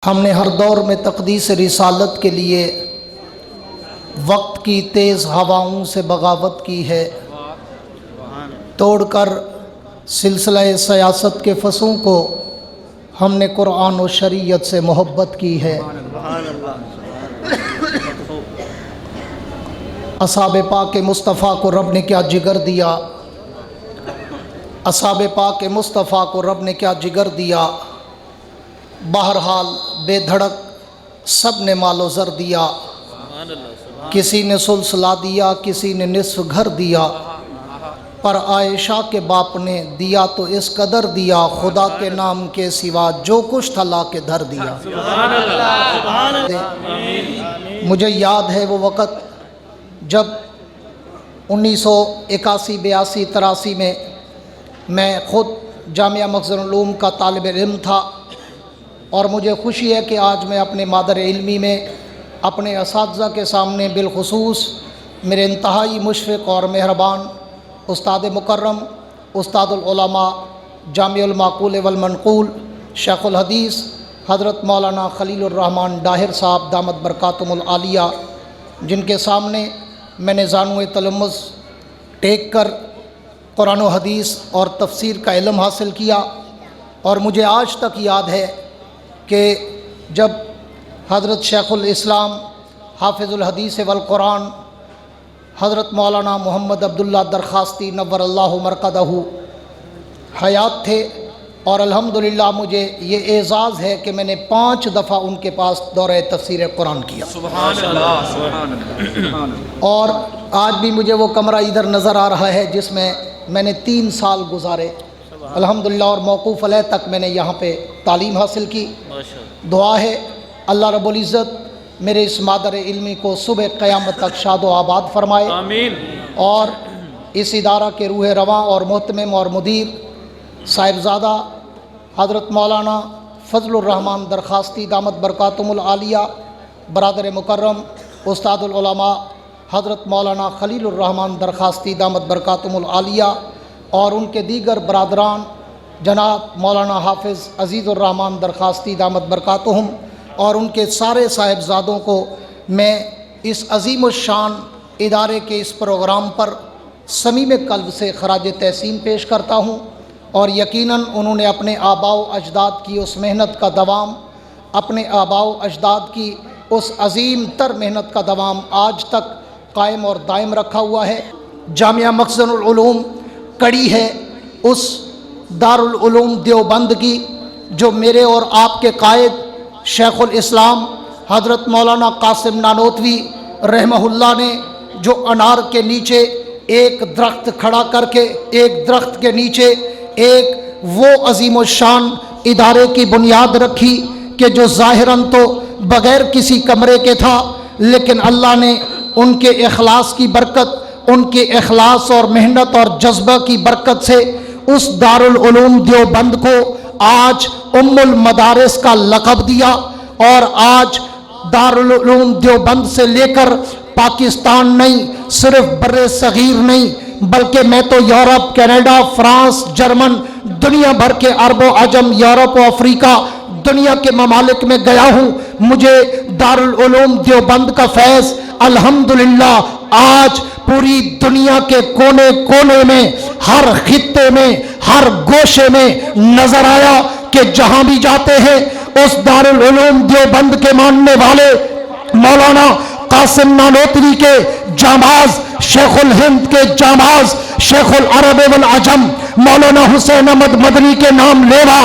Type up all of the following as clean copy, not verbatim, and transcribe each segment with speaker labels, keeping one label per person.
Speaker 1: ہم نے ہر دور میں تقدیس رسالت کے لیے وقت کی تیز ہواؤں سے بغاوت کی ہے، توڑ کر سلسلہ سیاست کے فصوں کو ہم نے قرآن و شریعت سے محبت کی ہے۔ اصحاب پاک مصطفیٰ کو رب نے کیا جگر دیا، اصحاب پاک مصطفیٰ کو رب نے کیا جگر دیا، بہرحال بے دھڑک سب نے مال و زر دیا، کسی نے سلسلہ دیا، کسی نے نصف گھر دیا، پر عائشہ کے باپ نے دیا تو اس قدر دیا، خدا کے نام کے سوا جو کچھ تھا لا کے دھر دیا۔ مجھے یاد ہے وہ وقت جب 1981 82 83 میں خود جامعہ مخزن العلوم کا طالب علم تھا، اور مجھے خوشی ہے کہ آج میں اپنے مادر علمی میں اپنے اساتذہ کے سامنے بالخصوص میرے انتہائی مشفق اور مہربان استاد مکرم، استاد العلماء، جامع المعقول والمنقول، شیخ الحدیث حضرت مولانا خلیل الرحمن ڈاہر صاحب دامت برکاتہم العالیہ، جن کے سامنے میں نے زانوِ تلمذ ٹیک کر قرآن و حدیث اور تفسیر کا علم حاصل کیا، اور مجھے آج تک یاد ہے کہ جب حضرت شیخ الاسلام حافظ الحدیث والقرآن حضرت مولانا محمد عبداللہ درخواستی نور اللہ مرقدہ حیات تھے، اور الحمدللہ مجھے یہ اعزاز ہے کہ میں نے 5 دفعہ ان کے پاس دورہ تفسیر قرآن کیا،
Speaker 2: سبحان اللہ سبحان اللہ۔
Speaker 1: اور آج بھی مجھے وہ کمرہ ادھر نظر آ رہا ہے جس میں نے 3 سال گزارے الحمدللہ، اور موقوف علیہ تک میں نے یہاں پہ تعلیم حاصل کی۔ دعا ہے اللہ رب العزت میرے اس مادر علمی کو صبح قیامت تک شاد و آباد فرمائے،
Speaker 2: آمین۔
Speaker 1: اور اس ادارہ کے روح رواں اور محتمم اور مدیر صاحبزادہ حضرت مولانا فضل الرحمن درخواستی دامت برکاتہم العالیہ، برادر مکرم استاد العلماء حضرت مولانا خلیل الرحمن درخواستی دامت برکاتہم العالیہ، اور ان کے دیگر برادران جناب مولانا حافظ عزیز الرحمن درخواستی دامت برکاتہم، اور ان کے سارے صاحبزادوں کو میں اس عظیم الشان ادارے کے اس پروگرام پر صمیم قلب سے خراج تحسین پیش کرتا ہوں، اور یقیناً انہوں نے اپنے آباء و اجداد کی اس محنت کا دوام، اپنے آباء و اجداد کی اس عظیم تر محنت کا دوام آج تک قائم اور دائم رکھا ہوا ہے۔ جامعہ مخزن العلوم کڑی ہے اس دارالعلوم دیوبند کی جو میرے اور آپ کے قائد شیخ الاسلام حضرت مولانا قاسم نانوتوی رحمہ اللہ نے جو انار کے نیچے ایک درخت کھڑا کر کے ایک درخت کے نیچے ایک وہ عظیم الشان ادارے کی بنیاد رکھی کہ جو ظاہراً تو بغیر کسی کمرے کے تھا، لیکن اللہ نے ان کے اخلاص کی برکت، ان کے اخلاص اور محنت اور جذبہ کی برکت سے اس دارالعلوم دیوبند کو آج ام المدارس کا لقب دیا، اور آج دارالعلوم دیوبند سے لے کر پاکستان نہیں، صرف بر صغیر نہیں، بلکہ میں تو یورپ، کینیڈا، فرانس، جرمن، دنیا بھر کے عرب و عجم، یورپ و افریقہ، دنیا کے ممالک میں گیا ہوں، مجھے دارالعلوم دیوبند کا فیض الحمدللہ آج پوری دنیا کے کونے کونے میں، ہر خطے میں، ہر گوشے میں نظر آیا کہ جہاں بھی جاتے ہیں اس دارالعلوم دیوبند کے ماننے والے مولانا قاسم نانوتوی کے جانباز، شیخ الہند کے جانباز، شیخ العرب والعجم مولانا حسین احمد مدنی کے نام لیوا،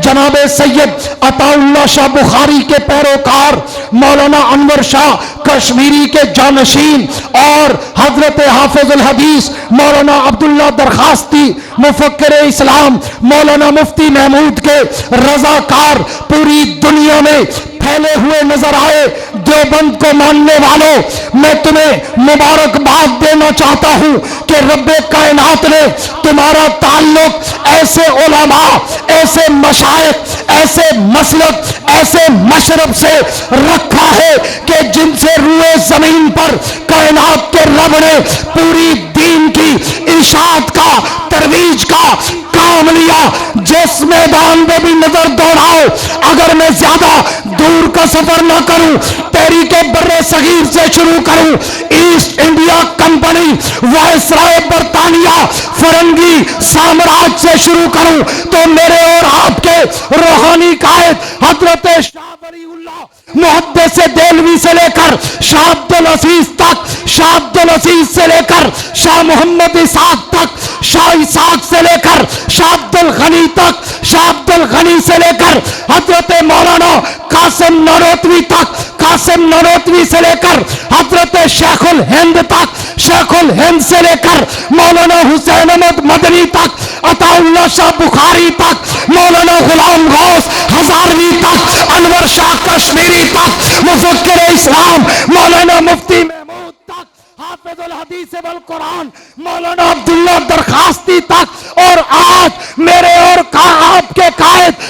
Speaker 1: جناب سید عطا اللہ شاہ بخاری کے پیروکار، مولانا انور شاہ کشمیری کے جانشین، اور حضرت حافظ الحدیث مولانا عبداللہ درخواستی مفکر اسلام مولانا مفتی محمود کے رضاکار پوری دنیا میں پھیلے ہوئے نظر آئے۔ دیوبند کو ماننے والوں، میں تمہیں مبارکباد دینا چاہتا ہوں کہ رب کائنات نے تمہارا تعلق ایسے علماء، ایسے مشائخ، ایسے مسلک، ایسے مشرب سے رکھا ہے کہ جن سے روئے زمین پر کائنات کے رب نے پوری دین کی ارشاد کا، ترویج کا کام
Speaker 3: نام لیا، جس میدان میں بھی نظر دوڑاؤ، اگر میں زیادہ دور کا سفر نہ کروں، تحریک بر صغیر سے شروع کروں، ایسٹ انڈیا کمپنی، وائسرائے برطانیہ، فرنگی سامراج سے شروع کروں، تو میرے اور آپ کے روحانی قائد حضرت شاہ ولی اللہ محدث دہلوی سے لے کر شاہ عبد العزیز تک، شاہ عبد العزیز سے لے کر شاہ محمد اسحاق تک، شاہ اسحاق سے لے کر شاہ عبد الغنی تک، شاہ عبد الغنی سے لے کر حضرت مولانا قاسم نانوتوی تک، قاسم نانوتوی سے لے کر حضرت شیخ الہند تک، شیخ الہند سے لے کر مولانا حسین احمد مدنی تک، عطا اللہ شاہ بخاری تک، مولانا غلام غوث ہزاروی تک، انور شاہ کشمیری تک، مفکر اسلام مولانا مفتی محمود تک، حافظ الحدیث والقرآن مولانا عبداللہ درخواستی تک، اور آج میرے اور آپ کے قائد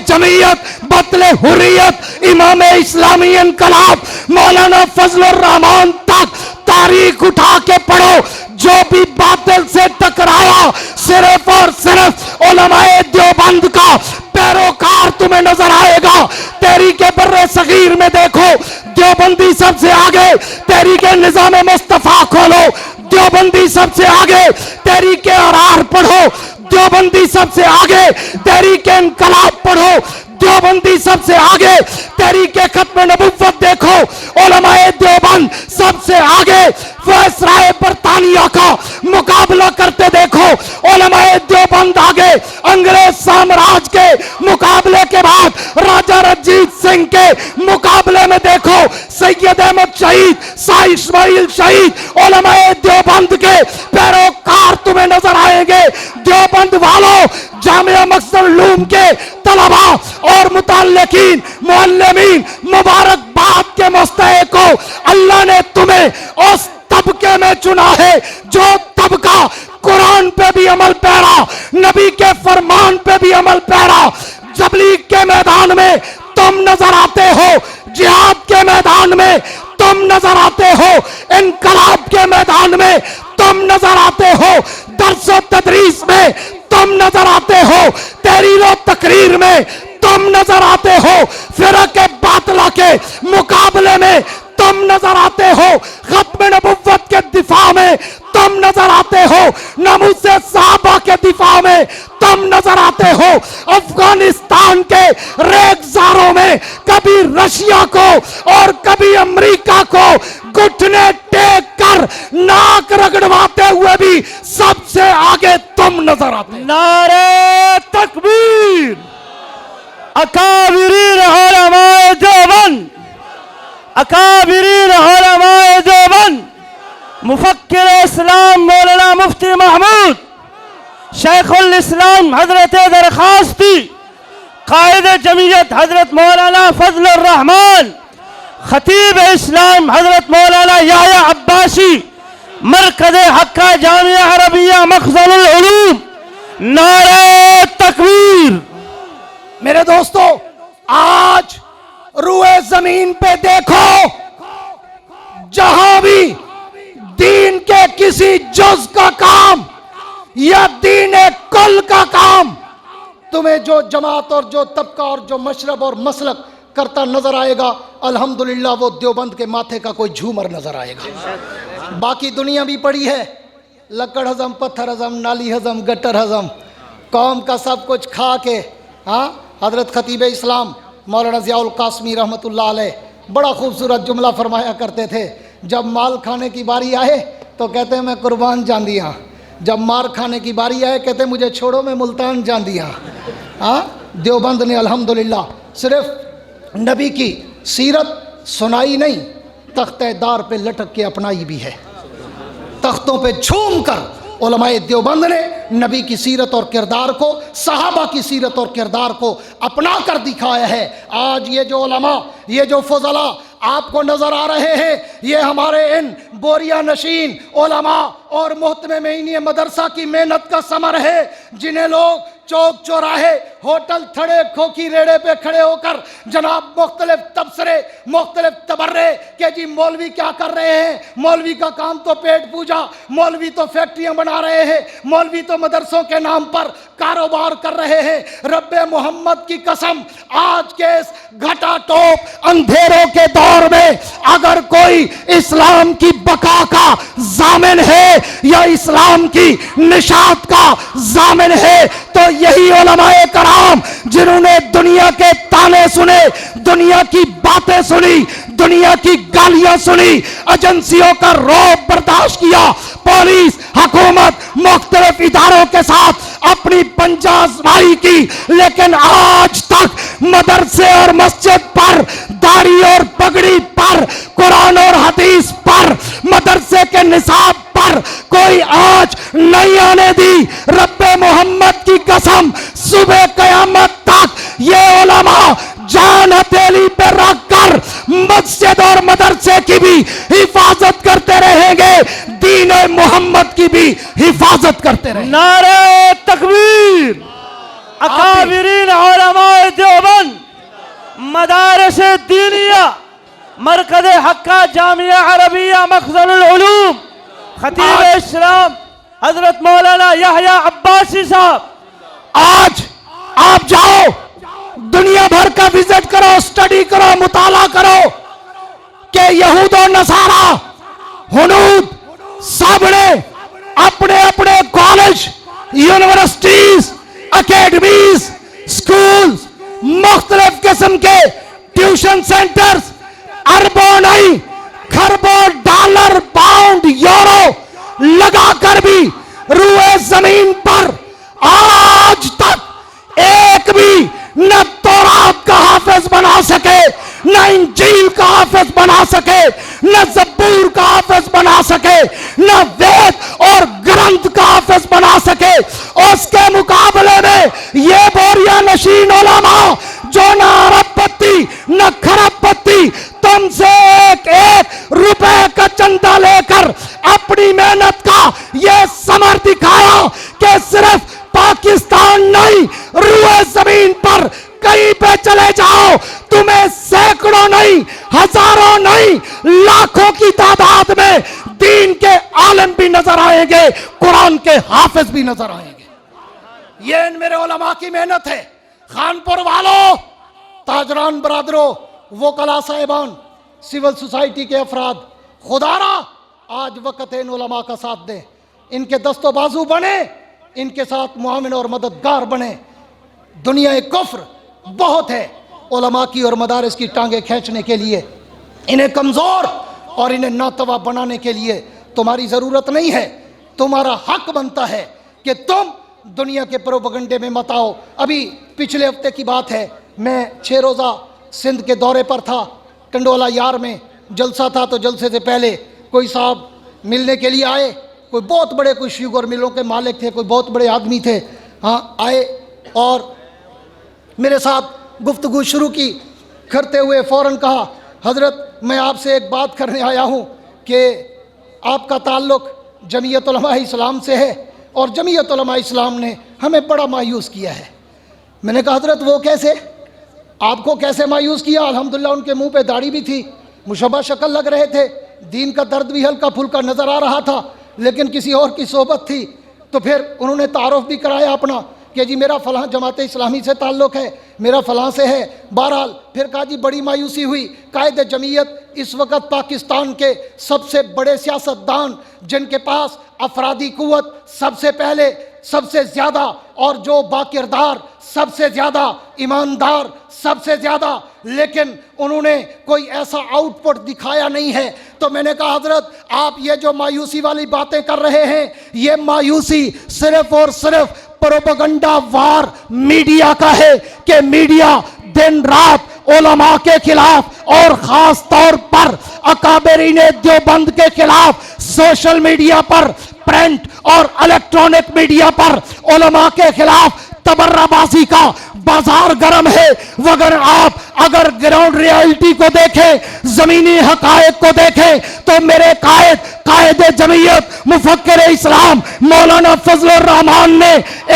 Speaker 3: جمعیت بطل حریت امام اسلامی انقلاب مولانا فضل الرحمان تک، تاریخ اٹھا کے پڑھو، جو بھی باطل سے ٹکرایا صرف اور صرف علماء دیوبند کا پیروکار تمہیں نظر آئے گا۔ تحریک بر صغیر میں دیکھو، دیوبندی سب سے آگے، تحریک نظام مصطفیٰ کھولو، دیوبندی سب سے آگے، تحریک احرار پڑھو، دیوبندی سب سے آگے، تحریک انقلاب پڑھو، دیوبندی سب سے آگے، تحریک ختم نبوت دیکھو، علماء دیوبند سب سے آگے، وائسرائے برطانیہ کا مقابلہ کرتے دیکھو، علماء دیوبند آگے، انگریز سامراج کے مقابلے کے بعد راجہ رنجیت سنگھ کے مقابلے میں دیکھو، سید احمد شہید، شاہ اسماعیل شہید، علماء دیوبند کے پیروکار تمہیں نظر آئیں گے۔ دیوبند والوں، جامعہ مقصد العلوم کے طلباء اور متعلقین، معلمین، مبارکباد کے مستحق ہو، اللہ نے تمہیں اس طبقے میں چنا ہے جو طبقہ قرآن پہ بھی عمل پیرا، نبی کے فرمان پہ بھی عمل پیرا۔ تبلیغ کے میدان میں تم نظر آتے ہو، جہاد کے میدان میں تم نظر آتے ہو، انقلاب کے میدان میں تم نظر آتے ہو، درس و تدریس میں تم نظر آتے ہو، تحریر و تقریر میں تم نظر آتے ہو، فرق باطلہ کے مقابلے میں تم نظر آتے ہو، ختم نبوت کے دفاع میں تم نظر آتے ہو، ناموس صحابہ کے دفاع میں تم نظر آتے ہو، افغانستان کے ریگزاروں میں کبھی رشیا کو اور کبھی امریکہ کو گھٹنے ٹیک کر ناک رگڑواتے ہوئے بھی سب سے آگے تم نظر آتے ہو۔
Speaker 4: نعرہ تکبیر! اکابرین علماء دیوبند، اکابرین علماء دیوبند، مفکر اسلام مولانا مفتی محمود، شیخ الاسلام حضرت درخواستی، قائد جمعیت حضرت مولانا فضل الرحمان، خطیب اسلام حضرت مولانا یحییٰ عباسی، مرکز حقہ جامعہ عربیہ مخزن العلوم، نعرہ تکبیر!
Speaker 1: میرے دوستو، آج روئے زمین پہ دیکھو، جہاں بھی دین کے کسی جز کا کام یا دین کل کا کام تمہیں جو جماعت اور جو طبقہ اور جو مشرب اور مسلک کرتا نظر آئے گا، الحمدللہ وہ دیوبند کے ماتھے کا کوئی جھومر نظر آئے گا۔ باقی دنیا بھی پڑی ہے، لکڑ ہضم، پتھر ہضم، نالی ہضم، گٹر ہضم، قوم کا سب کچھ کھا کے۔ حضرت خطیب اسلام مولانا ضیاء القاسمی رحمۃ اللہ علیہ بڑا خوبصورت جملہ فرمایا کرتے تھے، جب مال کھانے کی باری آئے تو کہتے ہیں میں قربان جان دیا، جب مار کھانے کی باری آئے کہتے ہیں مجھے چھوڑو میں ملتان جان دیا۔ دیوبند نے الحمدللہ صرف نبی کی سیرت سنائی نہیں، تختہ دار پہ لٹک کے اپنائی بھی ہے۔ تختوں پہ جھوم کر علماء دیوبند نے نبی کی سیرت اور کردار کو، صحابہ کی سیرت اور کردار کو اپنا کر دکھایا ہے۔ آج یہ جو علماء، یہ جو فضلاء آپ کو نظر آ رہے ہیں، یہ ہمارے ان بوریا نشین علماء اور محتممین مدرسہ کی محنت کا ثمر ہے، جنہیں لوگ چوک چوراہے ہوٹل تھڑے کھوکی ریڑے پہ کھڑے ہو کر جناب مختلف تبصرے مختلف تبرے کہ جی مولوی کیا کر رہے ہیں، مولوی کا کام تو پیٹ پوجا، مولوی تو فیکٹریاں بنا رہے ہیں، مولوی تو مدرسوں کے نام پر کاروبار کر رہے ہیں۔ رب محمد کی قسم، آج کے اس گھٹا ٹوپ اندھیروں کے دور میں اگر کوئی اسلام کی بقا کا ضامن ہے یا اسلام کی نشاط کا ضامن ہے تو یہی علماء کرام جنہوں نے دنیا کے تانے سنے، دنیا کی باتیں سنی، دنیا کی گالیاں سنی، ایجنسیوں کا رعب برداشت کیا، پولیس، حکومت، مختلف اداروں کے ساتھ اپنی پنجہ آزمائی کی، لیکن آج تک مدرسے اور مسجد پر، داڑھی اور پگڑی پر، قرآن اور حدیث پر، مدرسے کے نصاب پر کوئی آج نہیں آنے دی۔ رب محمد کی قسم، صبح قیامت تک یہ علماء جان ہتھیلی پہ رکھ کر مسجد اور مدرسے کی بھی حفاظت کرتے رہیں گے، دین محمد کی بھی حفاظت کرتے رہیں گے۔
Speaker 4: نعرہ تکبیر! اکابرین علماء دیوبند، مدارس دینیہ، مرکز حقہ جامعہ عربیہ مخزن العلوم، خطیب اسلام حضرت مولانا یحییٰ عباسی صاحب،
Speaker 3: آج آپ جاؤ، دنیا بھر کا وزٹ کرو، سٹڈی کرو، مطالعہ کرو کہ یہود و نصارہ، ہنود، سب نے اپنے اپنے کالج، یونیورسٹیز، اکیڈمیز، سکولز، مختلف قسم کے ٹیوشن سینٹرز، اربوں نہیں کھربوں ڈالر، پاؤنڈ، یورو لگا کر بھی روئے زمین پر آج تک ایک بھی نہ تورات کا حافظ بنا سکے، نہ انجیل کا حافظ بنا سکے، نہ زبور کا حافظ بنا سکے، نہ وید اور گرنتھ کا حافظ بنا سکے۔ اس کے مقابلے میں یہ بوریا نشین علماء جو نہ ارب پتی نہ کھرب پتی تم سے ایک ایک روپے کا چندہ لے کر اپنی محنت کا یہ ثمر دکھایا کہ صرف پاکستان نہیں، روئے زمین پر کہیں پہ چلے جاؤ، تمہیں سینکڑوں نہیں، ہزاروں نہیں، لاکھوں کی تعداد میں دین کے عالم بھی نظر آئیں گے، قرآن کے حافظ بھی نظر آئیں گے۔
Speaker 1: یہ ان میرے علماء کی محنت ہے۔ خانپور والوں، تاجران برادروں، وکلاء صاحبان، سول سوسائٹی کے افراد، خدا را آج وقت ہے ان علماء کا ساتھ دیں، ان کے دست و بازو بنے، ان کے ساتھ معاون اور مددگار بنے۔ دنیا کفر بہت ہے علماء کی اور مدارس کی ٹانگیں کھینچنے کے لیے، انہیں کمزور اور انہیں ناتواں بنانے کے لیے تمہاری ضرورت نہیں ہے۔ تمہارا حق بنتا ہے کہ تم دنیا کے پروپیگنڈے میں مت آؤ۔ ابھی پچھلے ہفتے کی بات ہے، میں 6 روزہ سندھ کے دورے پر تھا، ٹنڈولا یار میں جلسہ تھا، تو جلسے سے پہلے کوئی صاحب ملنے کے لیے آئے، کوئی بہت بڑے کوئی شوگر ملوں کے مالک تھے، کوئی بہت بڑے آدمی تھے، آئے اور میرے ساتھ گفتگو شروع کی کرتے ہوئے فوراً کہا، حضرت میں آپ سے ایک بات کرنے آیا ہوں کہ آپ کا تعلق جمعیت علماء اسلام سے ہے اور جمعیت علماء اسلام نے ہمیں بڑا مایوس کیا ہے۔ میں نے کہا حضرت وہ کیسے؟ آپ کو کیسے مایوس کیا؟ الحمدللہ ان کے منہ پہ داڑھی بھی تھی، مشبہ شکل لگ رہے تھے، دین کا درد بھی ہلکا پھلکا نظر آ رہا تھا، لیکن کسی اور کی صحبت تھی۔ تو پھر انہوں نے تعارف بھی کرایا اپنا کہ جی میرا فلاں جماعت اسلامی سے تعلق ہے، میرا فلاں سے ہے۔ بہرحال پھر کہا جی بڑی مایوسی ہوئی، قائد جمعیت اس وقت پاکستان کے سب سے بڑے سیاستدان جن کے پاس افرادی قوت سب سے پہلے، سب سے زیادہ، اور جو باکردار سب سے زیادہ، ایماندار سب سے زیادہ، لیکن انہوں نے کوئی ایسا آؤٹ پٹ دکھایا نہیں ہے۔ تو میں نے کہا حضرت آپ یہ جو مایوسی والی باتیں کر رہے ہیں، یہ مایوسی صرف اور صرف پروپیگنڈا وار میڈیا کا ہے کہ میڈیا دن رات علماء کے خلاف اور خاص طور پر اکابرین دیوبند کے خلاف سوشل میڈیا پر، پرنٹ اور الیکٹرانک میڈیا پر علماء کے خلاف تبرہ بازی کا بازار گرم ہے۔ وگر آپ اگر گراؤنڈ ریالٹی کو دیکھیں، زمینی حقائق کو دیکھیں، تو میرے قائد جمعیت مفکر اسلام مولانا فضل الرحمان نے